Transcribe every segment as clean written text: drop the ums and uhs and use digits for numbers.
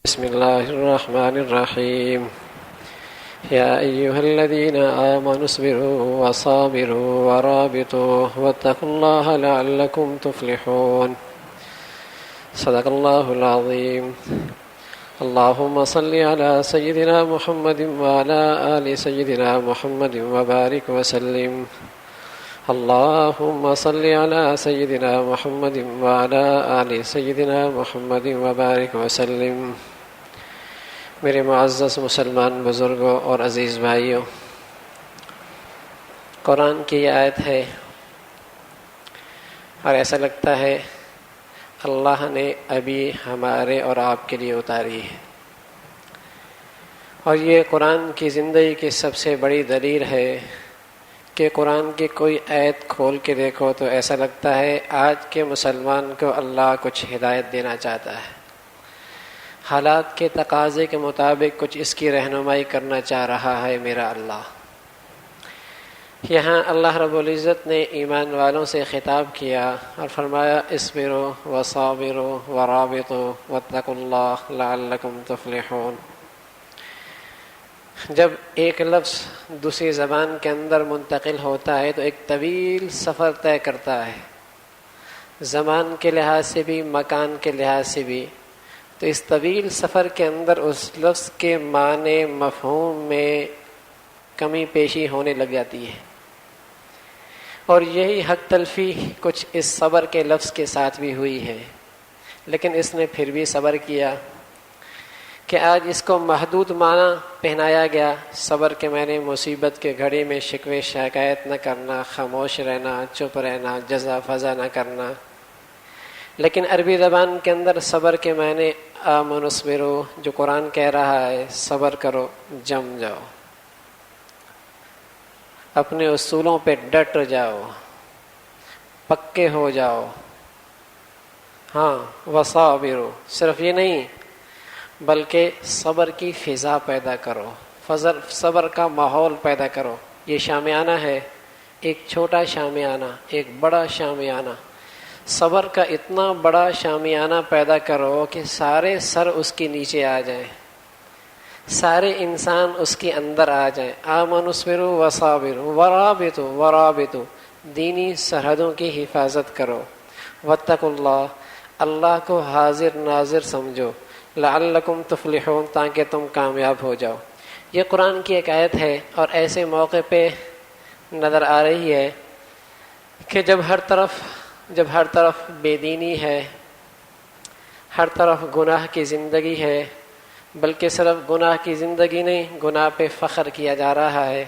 بسم الله الرحمن الرحيم يا أيها الذين آمنوا اصبروا وصابروا ورابطوا واتقوا الله لعلكم تفلحون صدق الله العظيم. اللهم صل على سيدنا محمد وعلى آل سيدنا محمد وبارك وسلم. اللهم صل على سيدنا محمد وعلى آل سيدنا محمد وبارك وسلم. میرے معزز مسلمان بزرگوں اور عزیز بھائیوں، قرآن کی یہ آیت ہے اور ایسا لگتا ہے اللہ نے ابھی ہمارے اور آپ کے لیے اتاری ہے، اور یہ قرآن کی زندگی کی سب سے بڑی دلیل ہے کہ قرآن کی کوئی آیت کھول کے دیکھو تو ایسا لگتا ہے آج کے مسلمان کو اللہ کچھ ہدایت دینا چاہتا ہے، حالات کے تقاضے کے مطابق کچھ اس کی رہنمائی کرنا چاہ رہا ہے میرا اللہ۔ یہاں اللہ رب العزت نے ایمان والوں سے خطاب کیا اور فرمایا اصبروا وصابروا ورابطوا واتقوا اللہ لعلکم تفلحون۔ جب ایک لفظ دوسری زبان کے اندر منتقل ہوتا ہے تو ایک طویل سفر طے کرتا ہے، زمان کے لحاظ سے بھی مکان کے لحاظ سے بھی۔ تو اس طویل سفر کے اندر اس لفظ کے معنی مفہوم میں کمی پیشی ہونے لگ جاتی ہے، اور یہی حق تلفی کچھ اس صبر کے لفظ کے ساتھ بھی ہوئی ہے، لیکن اس نے پھر بھی صبر کیا کہ آج اس کو محدود معنی پہنایا گیا۔ صبر کے معنی مصیبت کے گھڑی میں شکوے شکایت نہ کرنا، خاموش رہنا، چپ رہنا، جزا فضا نہ کرنا، لیکن عربی زبان کے اندر صبر کے معنی آمنوا اصبروا، جو قرآن کہہ رہا ہے صبر کرو، جم جاؤ، اپنے اصولوں پہ ڈٹ جاؤ، پکے ہو جاؤ۔ ہاں وصابروا، صرف یہ نہیں بلکہ صبر کی فضا پیدا کرو، صبر کا ماحول پیدا کرو۔ یہ شامیانہ ہے، ایک چھوٹا شامیانہ، ایک بڑا شامیانہ۔ صبر کا اتنا بڑا شامیانہ پیدا کرو کہ سارے سر اس کے نیچے آ جائیں، سارے انسان اس کے اندر آ جائیں۔ آمنوا اصبروا وصابروا ورابطوا، ورابطوا دینی سرحدوں کی حفاظت کرو، واتقوا اللہ، اللہ کو حاضر ناظر سمجھو، لعلکم تفلحون، تاکہ تم کامیاب ہو جاؤ۔ یہ قرآن کی ایک آیت ہے، اور ایسے موقع پہ نظر آ رہی ہے کہ جب ہر طرف بے دینی ہے، ہر طرف گناہ کی زندگی ہے، بلکہ صرف گناہ کی زندگی نہیں، گناہ پہ فخر کیا جا رہا ہے،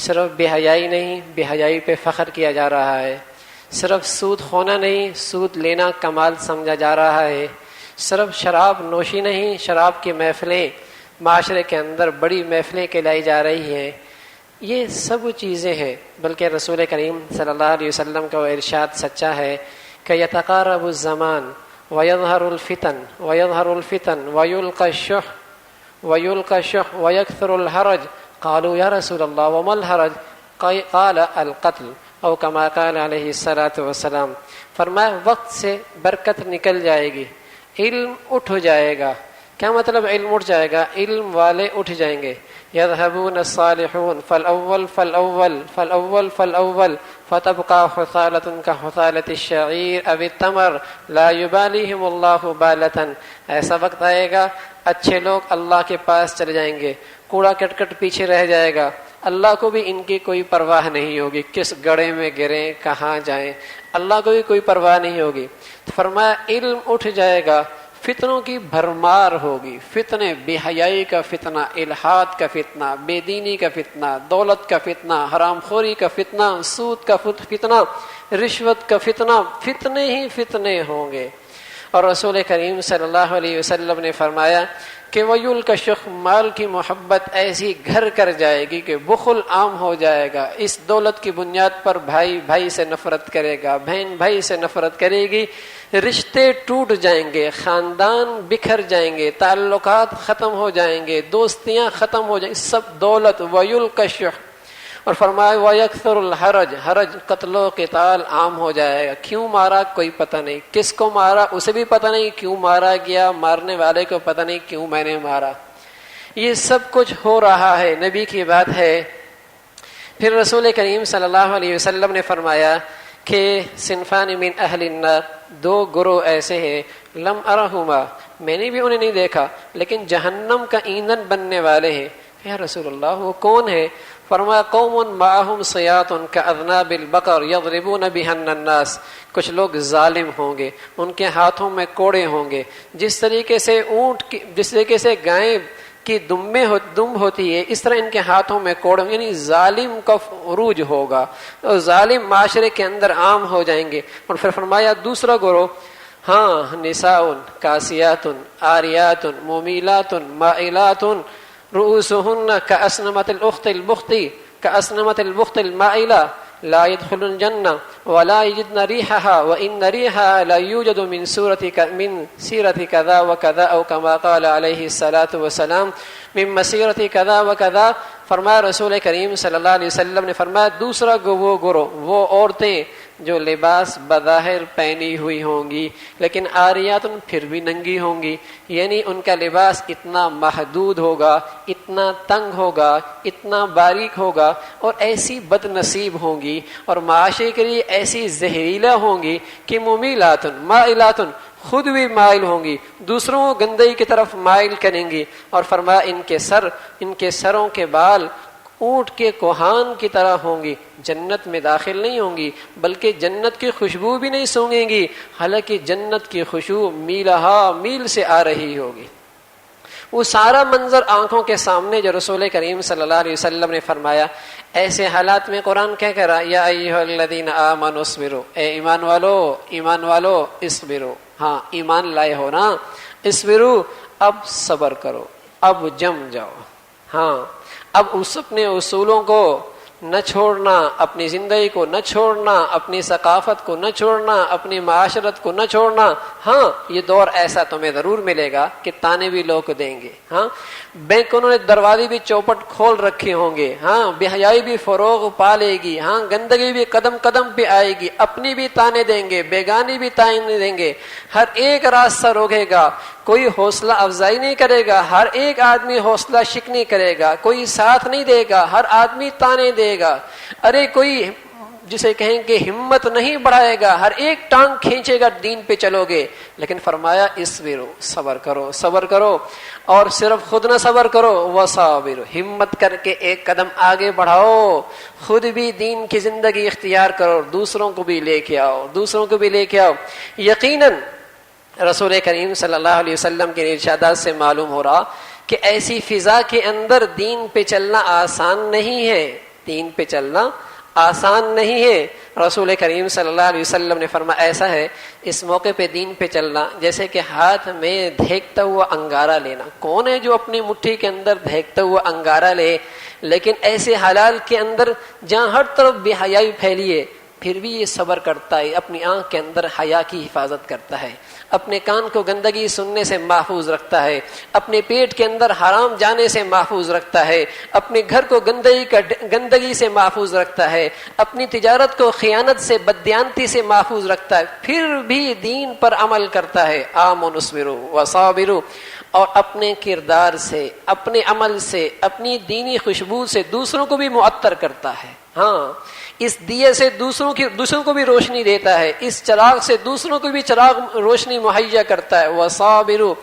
صرف بے حیائی نہیں، بے حیائی پہ فخر کیا جا رہا ہے، صرف سود خونا نہیں، سود لینا کمال سمجھا جا رہا ہے، صرف شراب نوشی نہیں، شراب کی محفلیں معاشرے کے اندر بڑی محفلیں کہلائی جا رہی ہیں۔ یہ سب چیزیں ہیں، بلکہ رسول کریم صلی اللہ علیہ وسلم کا وہ ارشاد سچا ہے کہ یتقارب الزمان ویظہر الفتن ویلقى الشح ویکثر الحرج، قالوا یا رسول اللہ وما الحرج، قال القتل، او کما قال علیہ الصلاۃ والسلام۔ فرمایا وقت سے برکت نکل جائے گی، علم اٹھ جائے گا۔ کیا مطلب علم اٹھ جائے گا؟ علم والے اٹھ جائیں گے۔ یذهبون الصالحون فالاول فالاول فالاول فالاول فتبقى حثالة كحثالة الشعير او التمر لا يباليهم الله بالة۔ ایسا وقت آئے گا اچھے لوگ اللہ کے پاس چلے جائیں گے، کوڑا کرکٹ پیچھے رہ جائے گا، اللہ کو بھی ان کی کوئی پرواہ نہیں ہوگی، کس گڑھے میں گریں، کہاں جائیں، اللہ کو بھی کوئی پرواہ نہیں ہوگی۔ تو فرمایا علم اٹھ جائے گا، فتنوں کی بھرمار ہوگی، فتنے، بے حیائی کا فتنہ، الحاد کا فتنہ، بے دینی کا فتنہ، دولت کا فتنہ، حرام خوری کا فتنہ، سود کا فتنہ، رشوت کا فتنہ، فتنے ہی فتنے ہوں گے۔ اور رسول کریم صلی اللہ علیہ وسلم نے فرمایا کہ وَيُلْكَشُخْ، مال کی محبت ایسی گھر کر جائے گی کہ بخل عام ہو جائے گا۔ اس دولت کی بنیاد پر بھائی بھائی سے نفرت کرے گا، بہن بھائی سے نفرت کرے گی، رشتے ٹوٹ جائیں گے، خاندان بکھر جائیں گے، تعلقات ختم ہو جائیں گے، دوستیاں ختم ہو جائیں گی، سب دولت۔ وَيُلْكَشُخْ، اور فرمایا وَيَكْثُرُ الْحَرَجْ، حرج قتل و قتال عام ہو جائے گا. کیوں مارا کوئی پتہ نہیں، کس کو مارا اسے بھی پتہ نہیں، کیوں مارا گیا مارنے والے کو پتہ نہیں کیوں میں نے مارا. یہ سب کچھ ہو رہا ہے، نبی کی بات ہے. پھر رسول کریم صلی اللہ علیہ وسلم نے فرمایا کہ صنفان من اہل النار، دو گروہ ایسے ہیں لم ارہما، میں نے بھی انہیں نہیں دیکھا لیکن جہنم کا ایندھن بننے والے ہیں. یا رسول اللہ وہ کون ہے؟ فرمایا قوم معہم سیاط کاذناب البقر یضربون بہن الناس، کچھ لوگ ظالم ہوں گے، ان کے ہاتھوں میں کوڑے ہوں گے، جس طریقے سے جس طریقے سے گائیں کی دم ہوتی ہے اس طرح ان کے ہاتھوں میں کوڑ، یعنی ظالم کا عروج ہوگا اور ظالم معاشرے کے اندر عام ہو جائیں گے. اور پھر فرمایا دوسرا گروہ ہاں نساء کاسیات عاریات ممیلات مائلات رؤوسهن كأسنمة الأخت البخت كأسنمة البخت المائلة لا يدخل الجنة ولا يجدن ريحها وإن ريحها لا يوجد من سيرة كذا وكذا أو كما قال عليه الصلاة والسلام من مسيرة كذا وكذا. فرمایا رسول کریم صلی اللہ علیہ وسلم نے فرمایا دوسرا وہ گروہ وہ عورتیں جو لباس بظاہر پہنی ہوئی ہوں گی لیکن عاریات پھر بھی ننگی ہوں گی، یعنی ان کا لباس اتنا محدود ہوگا، اتنا تنگ ہوگا، اتنا باریک ہوگا اور ایسی بد نصیب ہوں گی اور معاشرے کے لیے ایسی زہریلا ہوں گی کہ ممیلات مائلات، خود بھی مائل ہوں گی، دوسروں کو گندگی کی طرف مائل کریں گی. اور فرمایا ان کے سروں کے بال اونٹ کے کوہان کی طرح ہوں گی، جنت میں داخل نہیں ہوں گی بلکہ جنت کی خوشبو بھی نہیں سونگیں گی، حالانکہ جنت کی خوشبو میل سے آ رہی ہوگی. وہ سارا منظر آنکھوں کے سامنے جو رسول کریم صلی اللہ علیہ وسلم نے فرمایا. ایسے حالات میں قرآن کیا کہہ رہا یا ایھا الذین آمنوا اصبروا، اے ایمان والو اصبروا، ہاں ایمان لائے ہو نا، اصبروا اب صبر کرو، اب جم جاؤ، ہاں اب اپنے اصولوں کو نہ چھوڑنا، اپنی زندگی کو نہ چھوڑنا، اپنی ثقافت کو نہ چھوڑنا، اپنی معاشرت کو نہ چھوڑنا. ہاں یہ دور ایسا تمہیں ضرور ملے گا کہ تانے بھی لوگ دیں گے، ہاں بینک انہوں نے دروازے بھی چوپٹ کھول رکھے ہوں گے، ہاں بے حیائی بھی فروغ پا لے گی، ہاں گندگی بھی قدم قدم پہ آئے گی، اپنی بھی تانے دیں گے، بیگانی بھی تانے دیں گے، ہر ایک راستہ روکے گا، کوئی حوصلہ افزائی نہیں کرے گا، ہر ایک آدمی حوصلہ شکنی کرے گا، کوئی ساتھ نہیں دے گا، ہر آدمی تانے دے گا، ارے کوئی جسے کہیں کہ ہمت نہیں بڑھائے گا، ہر ایک ٹانگ کھینچے گا دین پہ چلو گے. لیکن فرمایا اصبروا، صبر کرو اور صرف خود نہ صبر کرو، وصابروا، ہمت کر کے ایک قدم آگے بڑھاؤ، خود بھی دین کی زندگی اختیار کرو، دوسروں کو بھی لے کے آؤ. یقیناً رسول کریم صلی اللہ علیہ وسلم کے ارشادات سے معلوم ہو رہا کہ ایسی فضا کے اندر دین پہ چلنا آسان نہیں ہے. رسول کریم صلی اللہ علیہ وسلم نے فرمایا ایسا ہے اس موقع پہ دین پہ چلنا جیسے کہ ہاتھ میں دھیکتا ہوا انگارہ لینا. کون ہے جو اپنی مٹھی کے اندر دھیکتا ہوا انگارہ لے؟ لیکن ایسے حلال کے اندر جہاں ہر طرف بے حیائی پھیلی ہے پھر بھی یہ صبر کرتا ہے، اپنی آنکھ کے اندر حیا کی حفاظت کرتا ہے، اپنے کان کو گندگی سننے سے محفوظ رکھتا ہے، اپنے پیٹ کے اندر حرام جانے سے محفوظ رکھتا ہے، اپنے گھر کو گندگی سے محفوظ رکھتا ہے، اپنی تجارت کو خیانت سے بددیانتی سے محفوظ رکھتا ہے، پھر بھی دین پر عمل کرتا ہے. آمنوا اصبروا وصابروا، اور اپنے کردار سے، اپنے عمل سے، اپنی دینی خوشبو سے دوسروں کو بھی معطر کرتا ہے. ہاں اس دیے سے دوسروں کو بھی روشنی دیتا ہے، اس چراغ سے دوسروں کو بھی چراغ روشنی مہیا کرتا ہے. وصابروا،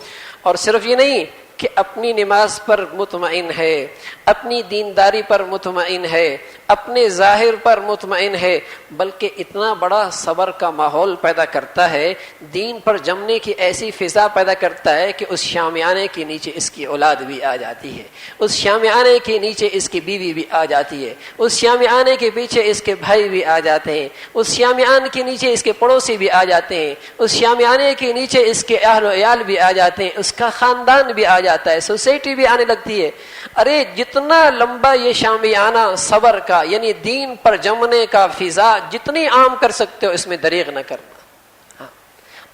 اور صرف یہ نہیں کہ اپنی نماز پر مطمئن ہے، اپنی دینداری پر مطمئن ہے، اپنے ظاہر پر مطمئن ہے، بلکہ اتنا بڑا صبر کا ماحول پیدا کرتا ہے، دین پر جمنے کی ایسی فضا پیدا کرتا ہے کہ اس شامیانے کے نیچے اس کی اولاد بھی آ جاتی ہے، اس شامیانے کے نیچے اس کی بیوی بھی آ جاتی ہے، اس شامیانے کے پیچھے اس کے بھائی بھی آ جاتے ہیں، اس شامیانے کے نیچے اس کے پڑوسی بھی آ جاتے ہیں، اس شامیانے کے نیچے اس کے اہل و عیال بھی آ جاتے ہیں، اس کا خاندان بھی آ جاتا ہے، سوسائٹی بھی آنے لگتی ہے. ارے جتنا لمبا یہ شامیانہ صبر کا یعنی دین پر جمنے کا فضا جتنی عام کر سکتے ہو اس میں دریغ نہ کرنا.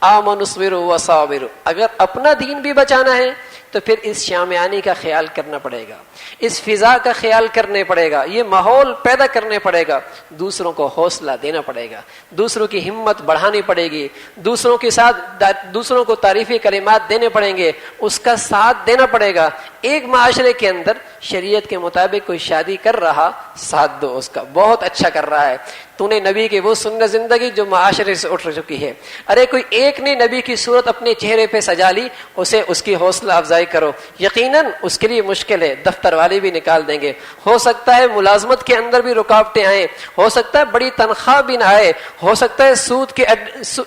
آمنوا اصبروا وصابروا، اگر اپنا دین بھی بچانا ہے تو پھر اس شامیانی کا خیال کرنا پڑے گا، اس فضا کا خیال کرنے پڑے گا، یہ ماحول پیدا کرنے پڑے گا، دوسروں کو حوصلہ دینا پڑے گا، دوسروں کی ہمت بڑھانی پڑے گی، دوسروں کے ساتھ دوسروں کو تعریفی کلمات دینے پڑیں گے، اس کا ساتھ دینا پڑے گا۔ ایک معاشرے کے اندر شریعت کے مطابق کوئی شادی کر رہا، ساتھ دو اس کا، بہت اچھا کر رہا ہے، تو نے نبی کی وہ سنت زندگی جو معاشرے سے اٹھ چکی ہے۔ ارے کوئی ایک نے نبی کی صورت اپنے چہرے پہ سجا لی، اسے اس کی حوصلہ افزائی کرو، یقیناً اس کے لیے مشکل ہے، دفتر والے بھی نکال دیں گے، ہو سکتا ہے ملازمت کے اندر بھی رکاوٹیں آئیں، ہو سکتا ہے بڑی تنخواہ بھی نہ آئے، ہو سکتا ہے سود کے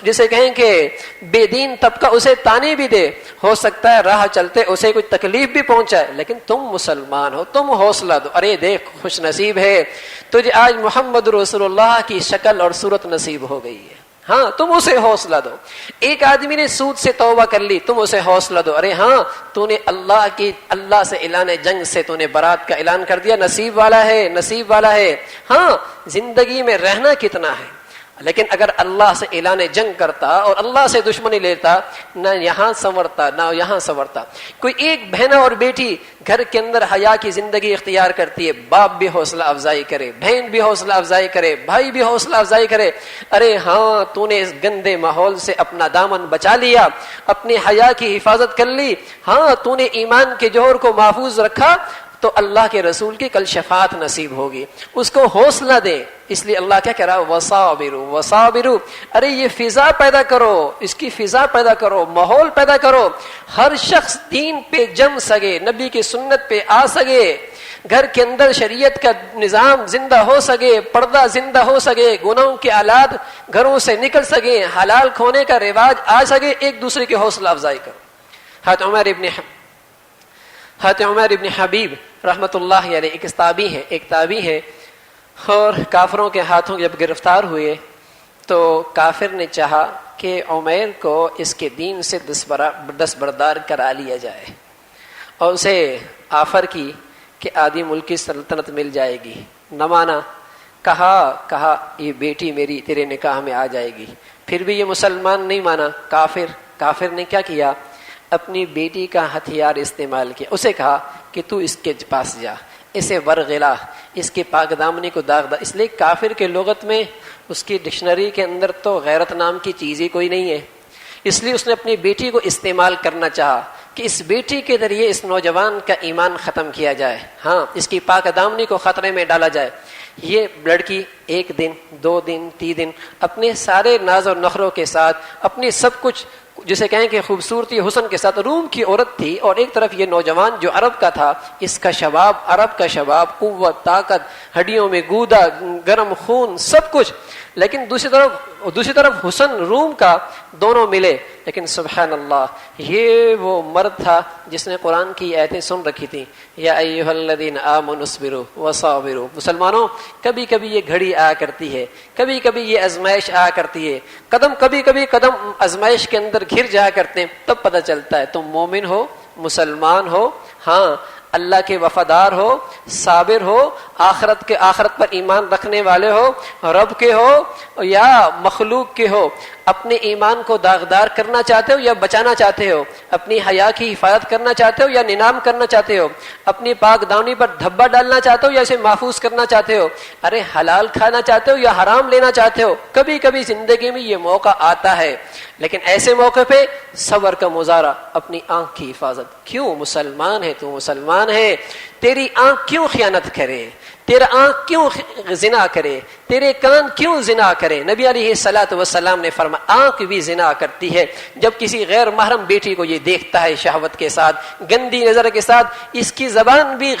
جسے کہیں کہ بے دین طبقہ اسے تانے بھی دے، ہو سکتا ہے راہ چلتے اسے کوئی تکلیف بھی پہنچائے، لیکن تم مسلمان ہو، تم حوصلہ دو۔ ارے دیکھ خوش نصیب ہے تجھے آج محمد رسول اللہ کی شکل اور صورت نصیب ہو گئی ہے، ہاں تم اسے حوصلہ دو۔ ایک آدمی نے سود سے توبہ کر لی، تم اسے حوصلہ دو، ارے ہاں تو نے اللہ سے اعلان جنگ سے تو نے برات کا اعلان کر دیا، نصیب والا ہے، نصیب والا ہے۔ ہاں زندگی میں رہنا کتنا ہے، لیکن اگر اللہ سے اعلان جنگ کرتا اور اللہ سے دشمنی لیتا، نہ یہاں سنورتا نہ یہاں سنورتا۔ کوئی ایک بہن اور بیٹی گھر کے اندر حیا کی زندگی اختیار کرتی ہے، باپ بھی حوصلہ افزائی کرے، بہن بھی حوصلہ افزائی کرے، بھائی بھی حوصلہ افزائی کرے، ارے ہاں تو نے اس گندے ماحول سے اپنا دامن بچا لیا، اپنی حیا کی حفاظت کر لی، ہاں تو نے ایمان کے جوہر کو محفوظ رکھا، تو اللہ کے رسول کی کل شفاعت نصیب ہوگی۔ اس کو حوصلہ دے، اس لیے اللہ کیا کہہ رہا ہے، وصابروا وصابروا، ارے یہ فضا پیدا کرو، اس کی فضا پیدا کرو، ماحول پیدا کرو، ہر شخص دین پہ جم سکے، نبی کی سنت پہ آ سکے، گھر کے اندر شریعت کا نظام زندہ ہو سکے، پردہ زندہ ہو سکے، گناہوں کے آلات گھروں سے نکل سکے، حلال کھونے کا رواج آ سکے، ایک دوسرے کی حوصلہ افزائی کرو۔ حضرت عمر ابن حبیب رحمۃ اللہ علیہ ایک تابعی ہے، اور کافروں کے ہاتھوں جب گرفتار ہوئے تو کافر نے چاہا کہ عمیر کو اس کے دین سے دستبردار کرا لیا جائے، اور اسے آفر کی کہ آدھی ملکی سلطنت مل جائے گی، نہ مانا، کہا یہ بیٹی میری تیرے نکاح میں آ جائے گی، پھر بھی یہ مسلمان نہیں مانا، کافر نے کیا کیا، اپنی بیٹی کا ہتھیار استعمال کیا، اسے کہا کہ تو اس کے پاس جا، اسے ورغلا، اس کے پاک دامنی کو داغ دا۔ اس لیے کافر کے لغت میں اس کی ڈکشنری کے اندر تو غیرت نام کی چیز ہی کوئی نہیں ہے، اس لیے اس نے اپنی بیٹی کو استعمال کرنا چاہا کہ اس بیٹی کے ذریعے اس نوجوان کا ایمان ختم کیا جائے، ہاں اس کی پاک دامنی کو خطرے میں ڈالا جائے۔ یہ لڑکی 1 دن 2 دن 3 دن اپنے سارے ناز و نخروں کے ساتھ، اپنی سب کچھ جسے کہیں کہ خوبصورتی حسن کے ساتھ، روم کی عورت تھی، اور ایک طرف یہ نوجوان جو عرب کا تھا، اس کا شباب، عرب کا شباب، قوت، طاقت، ہڈیوں میں گودا، گرم خون، سب کچھ، لیکن دوسری طرف حسن روم کا، دونوں ملے۔ لیکن سبحان اللہ، یہ وہ مرد تھا جس نے قرآن کی آیتیں سن رکھی تھیں، یا ایھا الذین آمنوا اصبروا وصابروا۔ مسلمانوں، کبھی کبھی یہ گھڑی آیا کرتی ہے، کبھی کبھی یہ آزمائش آیا کرتی ہے، کبھی کبھی قدم آزمائش کے اندر گر جایا کرتے ہیں، تب پتہ چلتا ہے تم مومن ہو، مسلمان ہو، ہاں اللہ کے وفادار ہو، صابر ہو، آخرت پر ایمان رکھنے والے ہو، رب کے ہو یا مخلوق کے ہو، اپنے ایمان کو داغدار کرنا چاہتے ہو یا بچانا چاہتے ہو، اپنی حیا کی حفاظت کرنا چاہتے ہو یا ننام کرنا چاہتے ہو، اپنی پاک دامنی پر دھبا ڈالنا چاہتے ہو یا اسے محفوظ کرنا چاہتے ہو، ارے حلال کھانا چاہتے ہو یا حرام لینا چاہتے ہو، کبھی کبھی زندگی میں یہ موقع آتا ہے، لیکن ایسے موقع پہ صبر کا مظاہرہ، اپنی آنکھ کی حفاظت۔ کیوں مسلمان ہے تو، مسلمان ہے، تیری آنکھ کیوں خیانت کرے، تیرا آنکھ کیوں زنا کرے، تیرے کان کیوں زنا کرے؟ نبی علیہ الصلوۃ والسلام نے فرمایا آنکھ بھی زنا کرتی ہے، جب کسی غیر محرم بیٹی کو یہ دیکھتا ہے شہوت کے ساتھ، گندی نظر کے ساتھ، اس کی زبان بھی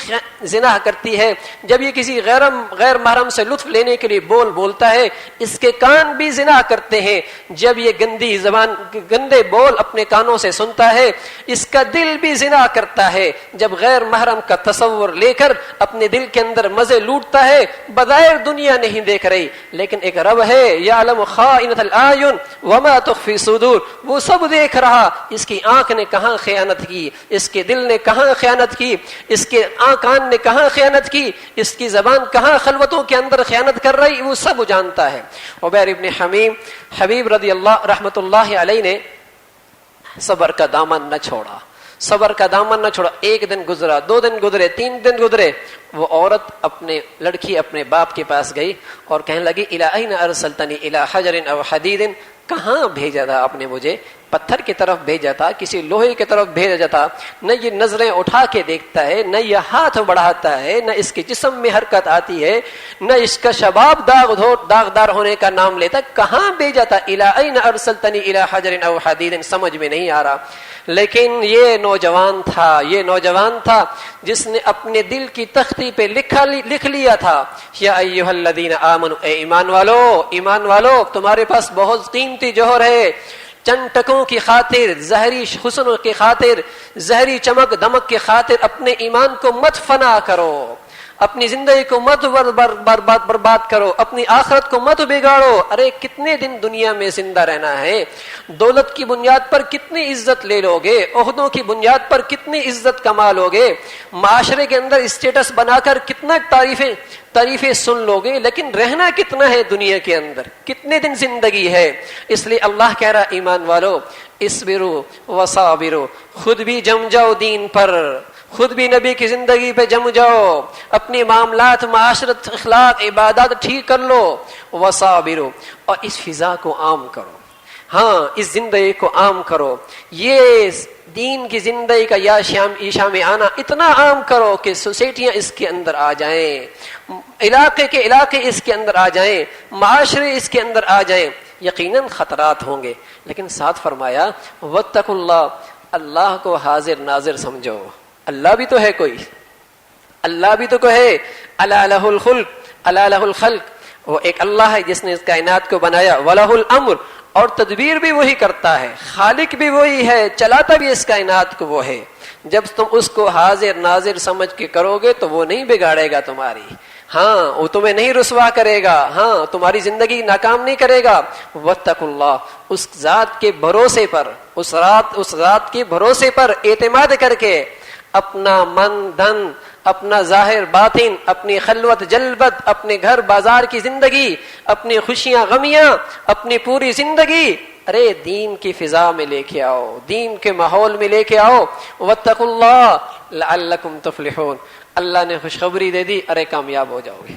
زنا کرتی ہے، جب یہ کسی غیر محرم سے لطف لینے کے لیے بولتا ہے، اس کے کان بھی زنا کرتے ہیں، جب یہ گندے بول اپنے کانوں سے سنتا ہے، اس کا دل بھی زنا کرتا ہے، جب غیر محرم کا تصور لے کر اپنے دل کے اندر مزے لوٹتا ہے، بظاہر دنیا نہیں دیکھ رہی، لیکن ایک رب ہے، یعلم خائنۃ الاعین وما تخفی صدور، وہ سب دیکھ رہا، اس کی آنکھ نے کہاں خیانت کی، اس کے دل نے کہاں خیانت کی، اس کے کان نے کہاں خیانت کی، اس کی زبان کہاں خلوتوں کے اندر خیانت کر رہی، وہ سب جانتا ہے۔ عبیر ابن حبیب رضی اللہ رحمۃ اللہ علیہ نے صبر کا دامن نہ چھوڑا، صبر کا دامن نہ چھوڑا. ایک دن گزرا, 2 دن گزرے, 3 دن گزرے, وہ عورت لڑکی اپنے باپ کے پاس گئی اور کہنے لگی الی این ارسلتنی الی حجر او حدید, کہاں بھیجا تھا آپ نے مجھے؟ پتھر کی طرف بھیجا تھا, کسی لوہے کی طرف بھیجا تھا. نہ یہ نظریں اٹھا کے دیکھتا ہے, نہ یہ ہاتھ بڑھاتا ہے, نہ اس کے جسم میں حرکت آتی ہے, نہ اس کا شباب داغدار ہونے کا نام لیتا. کہاں بھیجا تھا؟ الی این ارسلتنی الی حجر او حدید, سمجھ میں نہیں آ رہا. لیکن یہ نوجوان تھا جس نے اپنے دل کی تختی پہ لکھ لیا تھا, یا ایھا الذین آمنوا, اے ایمان والو تمہارے پاس بہت قیمتی جوہر ہے. چند ٹکوں کی خاطر, ظاہری حسن کی خاطر, ظاہری چمک دمک کی خاطر اپنے ایمان کو مت فنا کرو, اپنی زندگی کو مت برباد کرو, اپنی آخرت کو مت بگاڑو. ارے کتنے دن دنیا میں زندہ رہنا ہے؟ دولت کی بنیاد پر کتنی عزت لے لو گے؟ عہدوں کی بنیاد پر کتنی عزت کما لو گے؟ معاشرے کے اندر اسٹیٹس بنا کر کتنا تعریفیں سن لو گے؟ لیکن رہنا کتنا ہے دنیا کے اندر؟ کتنے دن زندگی ہے؟ اس لیے اللہ کہہ رہا ایمان والو اسبرو وصابرو, خود بھی جم جاؤ دین پر, خود بھی نبی کی زندگی پہ جم جاؤ, اپنے معاملات, معاشرت, اخلاق, عبادات ٹھیک کر لو. وصابرو, اور اس فضا کو عام کرو, ہاں اس زندگی کو عام کرو. یہ دین کی زندگی کا یا شام آنا اتنا عام کرو کہ سوسائٹیاں اس کے اندر آ جائیں, علاقے اس کے اندر آ جائیں, معاشرے اس کے اندر آ جائیں. یقیناً خطرات ہوں گے, لیکن ساتھ فرمایا واتقوا اللہ, اللہ کو حاضر ناظر سمجھو. اللہ بھی تو ہے کوئی, اللہ بھی تو ہے. الا لہ الخلق, الا لہ الخلق, وہ ایک اللہ ہے جس نے اس کائنات کو بنایا. ولہ الامر, اور تدبیر بھی وہی کرتا ہے, خالق بھی وہی ہے, چلاتا بھی اس کائنات کو وہ ہے. جب تم اس کو حاضر ناظر سمجھ کے کرو گے تو وہ نہیں بگاڑے گا تمہاری, ہاں وہ تمہیں نہیں رسوا کرے گا, ہاں تمہاری زندگی ناکام نہیں کرے گا. واتقوا اللہ, اس ذات کے بھروسے پر, اس ذات کے بھروسے پر اعتماد کر کے اپنا من دھن, اپنا ظاہر باطن, اپنی خلوت جلبت, اپنے گھر بازار کی زندگی, اپنی خوشیاں غمیاں, اپنی پوری زندگی ارے دین کی فضا میں لے کے آؤ, دین کے ماحول میں لے کے آؤ. واتقوا اللہ لعلکم تفلحون, اللہ نے خوشخبری دے دی, ارے کامیاب ہو جاؤ گے.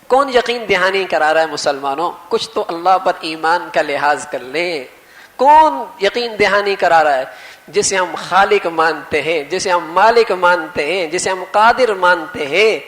کون یقین دہانی کرا رہا ہے مسلمانوں؟ کچھ تو اللہ پر ایمان کا لحاظ کر لیں. کون یقین دہانی کرا رہا ہے؟ جسے ہم خالق مانتے ہیں, جسے ہم مالک مانتے ہیں, جسے ہم قادر مانتے ہیں,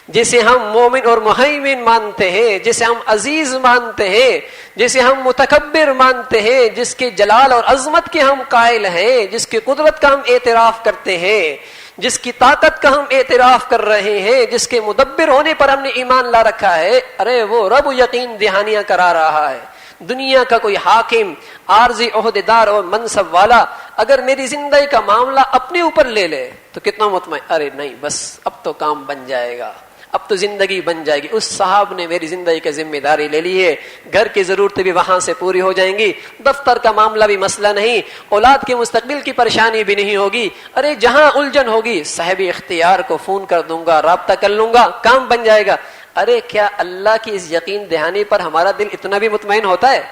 جسے ہم مومن اور مہیمن مانتے ہیں, جسے ہم عزیز مانتے ہیں, جسے ہم متکبر مانتے ہیں, جس کے جلال اور عظمت کے ہم قائل ہیں, جس کی قدرت کا ہم اعتراف کرتے ہیں, جس کی طاقت کا ہم اعتراف کر رہے ہیں, جس کے مدبر ہونے پر ہم نے ایمان لا رکھا ہے, ارے وہ رب یقین دہانیاں کرا رہا ہے. دنیا کا کوئی حاکم, عارضی عہدیدار اور منصب والا اگر میری زندگی کا معاملہ اپنے اوپر لے لے تو کتنا مطمئن, ارے نہیں بس اب تو کام بن جائے گا, اب تو زندگی بن جائے گی. اس صاحب نے میری زندگی کی ذمہ داری لے لی ہے, گھر کی ضرورتیں بھی وہاں سے پوری ہو جائیں گی, دفتر کا معاملہ بھی مسئلہ نہیں, اولاد کے مستقبل کی پریشانی بھی نہیں ہوگی. ارے جہاں الجھن ہوگی صاحب اختیار کو فون کر دوں گا, رابطہ کر لوں گا, کام بن جائے گا. ارے کیا اللہ کی اس یقین دہانی پر ہمارا دل اتنا بھی مطمئن ہوتا ہے؟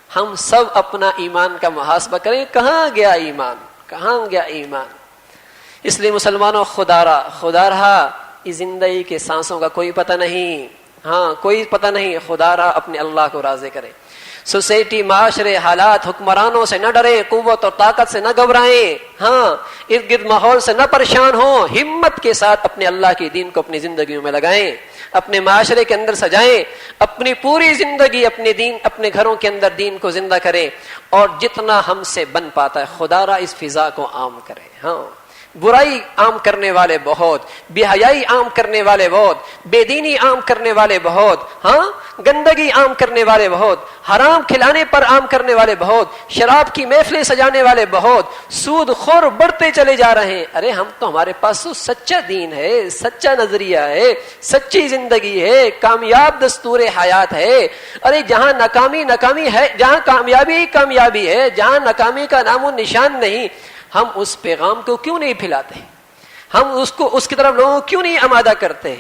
ہم سب اپنا ایمان کا محاسبہ کریں, کہاں گیا ایمان, کہاں گیا ایمان. اس لیے مسلمانوں خدا رہا اس زندگی کے سانسوں کا کوئی پتہ نہیں, ہاں کوئی پتہ نہیں. خدا رہا اپنے اللہ کو راضی کرے. سوسائٹی, معاشرے, حالات, حکمرانوں سے نہ ڈریں, قوت اور طاقت سے نہ گھبرائیں, ہاں ارد گرد ماحول سے نہ پریشان ہوں, ہمت کے ساتھ اپنے اللہ کے دین کو اپنی زندگیوں میں لگائیں, اپنے معاشرے کے اندر سجائیں, اپنی پوری زندگی اپنے گھروں کے اندر دین کو زندہ کریں, اور جتنا ہم سے بن پاتا ہے خدا را اس فضا کو عام کریں. ہاں برائی عام کرنے والے بہت, بے حیائی عام کرنے والے بہت, بے دینی عام کرنے والے بہت, ہاں گندگی عام کرنے والے بہت, حرام کھلانے پر عام کرنے والے بہت, شراب کی محفلیں سجانے والے بہت, سود خور بڑھتے چلے جا رہے ہیں. ارے ہمارے پاس تو سچا دین ہے, سچا نظریہ ہے, سچی زندگی ہے, کامیاب دستور حیات ہے. ارے جہاں ناکامی ہے, جہاں کامیابی ہے, جہاں ناکامی کا نام و نشان نہیں, ہم اس پیغام کو کیوں نہیں پھیلاتے؟ ہم اس کی طرف لوگوں کو کیوں نہیں آمادہ کرتے؟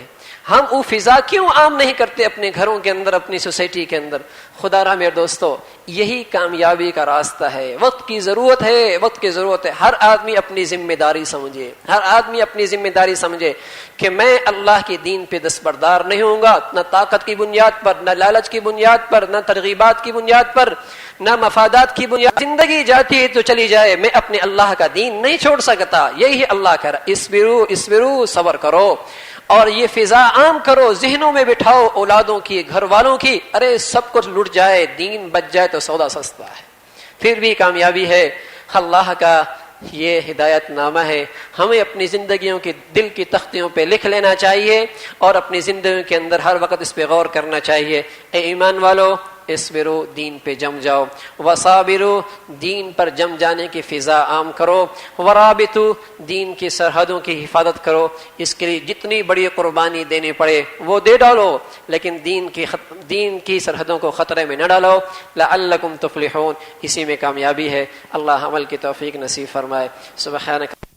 ہم وہ فضا کیوں عام نہیں کرتے اپنے گھروں کے اندر, اپنی سوسائٹی کے اندر؟ خدا را میرے دوستو, یہی کامیابی کا راستہ ہے. وقت کی ضرورت ہے، وقت کی ضرورت ہے. ہر آدمی اپنی ذمہ داری سمجھے، ہر آدمی اپنی ذمہ داری سمجھے کہ میں اللہ کے دین پہ دستبردار نہیں ہوں گا، نہ طاقت کی بنیاد پر، نہ لالچ کی بنیاد پر، نہ ترغیبات کی بنیاد پر، نہ مفادات کی بنیاد. زندگی جاتی ہے تو چلی جائے، میں اپنے اللہ کا دین نہیں چھوڑ سکتا. یہی اللہ کہہ رہا، اسبرو اسبرو، صبر کرو. اور یہ فضا عام کرو، ذہنوں میں بٹھاؤ، اولادوں کی، گھر والوں کی. ارے سب کچھ لٹ جائے، دین بچ جائے تو سودا سستا ہے، پھر بھی کامیابی ہے. اللہ کا یہ ہدایت نامہ ہے، ہمیں اپنی زندگیوں کی دل کی تختیوں پہ لکھ لینا چاہیے اور اپنی زندگیوں کے اندر ہر وقت اس پہ غور کرنا چاہیے. اے ایمان والو، اسبرو، دین پہ جم جاؤ. وصابرو، دین پر جم جانے کی فضا عام کرو. ورابطو، دین کی سرحدوں کی حفاظت کرو. اس کے لیے جتنی بڑی قربانی دینی پڑے وہ دے ڈالو، لیکن دین کی سرحدوں کو خطرے میں نہ ڈالو. لعلکم تفلحون، اسی میں کامیابی ہے. اللہ عمل کی توفیق نصیب فرمائے. سبحانک